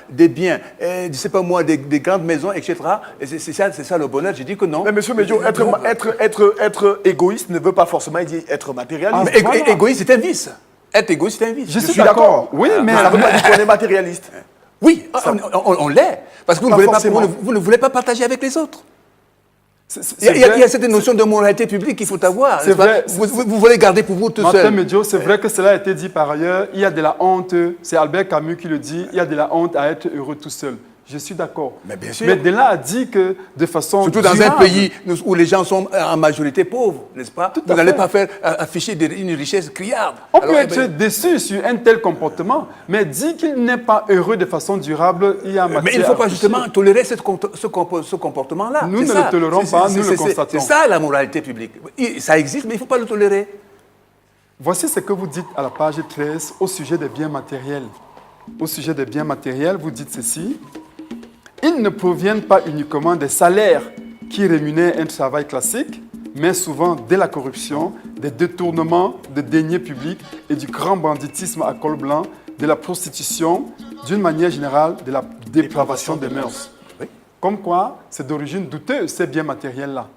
des biens, je sais pas moi, des grandes maisons, etc. C'est ça le bonheur. Je dis que non. Mais monsieur Médio, être égoïste ne veut pas forcément dire être matérialiste. Mais égoïste, c'est un vice. Être égoïste, c'est un vice. Je suis d'accord. Oui, mais ça ne veut pas dire qu'on est matérialiste. Oui, on l'est. Parce que vous ne voulez pas partager avec les autres. Il y a cette notion de moralité publique qu'il faut avoir. C'est vrai. Vous voulez garder pour vous tout seul. Martin Médio, c'est vrai que cela a été dit par ailleurs. Il y a de la honte, c'est Albert Camus qui le dit, il y a de la honte à être heureux tout seul. Je suis d'accord. Mais bien sûr. Mais de là a dit que de façon surtout dans un pays où les gens sont en majorité pauvres, n'est-ce pas? Vous n'allez pas faire afficher une richesse criarde. On peut être déçu sur un tel comportement, mais dit qu'il n'est pas heureux de façon durable, il y a matière. Mais il ne faut pas justement tolérer ce comportement-là. Nous ne le tolérons pas, nous le constatons. C'est ça la moralité publique. Ça existe, mais il ne faut pas le tolérer. Voici ce que vous dites à la page 13 au sujet des biens matériels. Au sujet des biens matériels, vous dites ceci. Ils ne proviennent pas uniquement des salaires qui rémunèrent un travail classique, mais souvent de la corruption, des détournements de deniers publics et du grand banditisme à col blanc, de la prostitution, d'une manière générale, de la dépravation des mœurs. Oui. Comme quoi, c'est d'origine douteuse, ces biens matériels-là.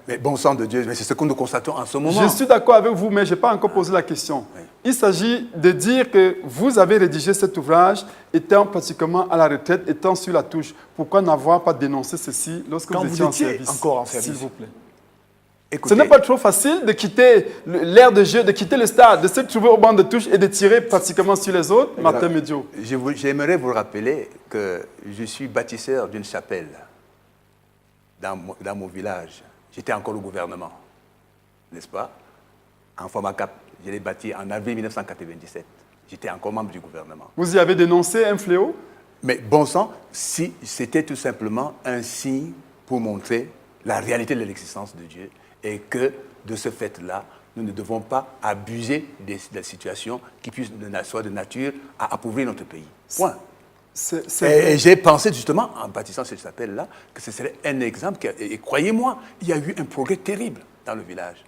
Mais bon sang de Dieu, c'est ce que nous constatons en ce moment. Je suis d'accord avec vous, mais je n'ai pas encore posé la question. Oui. Il s'agit de dire que vous avez rédigé cet ouvrage étant pratiquement à la retraite, étant sur la touche. Pourquoi n'avoir pas dénoncé ceci lorsque vous étiez en service? Encore en service. S'il vous plaît. Écoutez, ce n'est pas trop facile de quitter l'aire de jeu, de quitter le stade, de se trouver au banc de touche et de tirer pratiquement sur les autres, Martin Médio. J'aimerais vous rappeler que je suis bâtisseur d'une chapelle dans mon village. J'étais encore au gouvernement, n'est-ce pas? En format 4, je l'ai bâti en avril 1997. J'étais encore membre du gouvernement. Vous y avez dénoncé un fléau? Mais bon sang, si c'était tout simplement un signe pour montrer la réalité de l'existence de Dieu et que, de ce fait-là, nous ne devons pas abuser de la situation qui puisse soit de nature à appauvrir notre pays. Point. Et j'ai pensé justement, en bâtissant cette chapelle-là, que ce serait un exemple. Et croyez-moi, il y a eu un progrès terrible dans le village.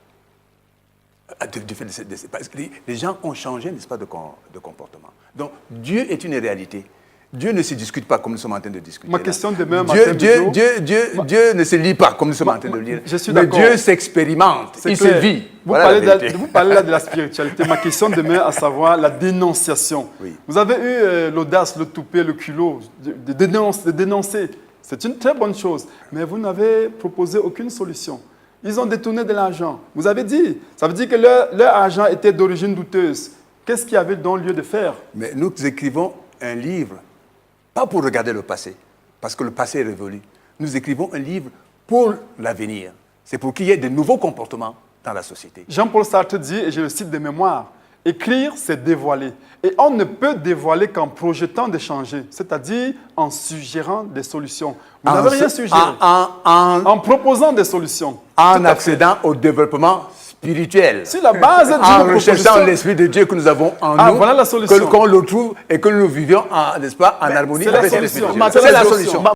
Parce que les gens ont changé, n'est-ce pas, de comportement. Donc, Dieu est une réalité. Dieu ne se discute pas comme nous sommes en train de discuter. Ma question demeure, Dieu ne se lit pas comme nous sommes en train de le lire. Je suis mais d'accord. Dieu s'expérimente, il se vit. Vous parlez là de la spiritualité. Ma question demeure à savoir la dénonciation. Oui. Vous avez eu l'audace, le toupet, le culot de dénoncer. C'est une très bonne chose. Mais vous n'avez proposé aucune solution. Ils ont détourné de l'argent. Vous avez dit. Ça veut dire que leur argent était d'origine douteuse. Qu'est-ce qu'il y avait donc lieu de faire? Mais nous écrivons un livre, pas pour regarder le passé, parce que le passé est révolu. Nous écrivons un livre pour l'avenir. C'est pour qu'il y ait de nouveaux comportements dans la société. Jean-Paul Sartre dit, et je le cite de mémoire, « Écrire, c'est dévoiler. Et on ne peut dévoiler qu'en projetant des changements, c'est-à-dire en suggérant des solutions. » Vous n'avez rien suggéré. En proposant des solutions. En accédant au développement spirituel. Sur la base en recherchant l'Esprit de Dieu que nous avons en nous. Voilà la solution. Qu'on le trouve et que nous vivions, n'est-ce pas, en harmonie avec l'Esprit de Dieu. C'est la solution.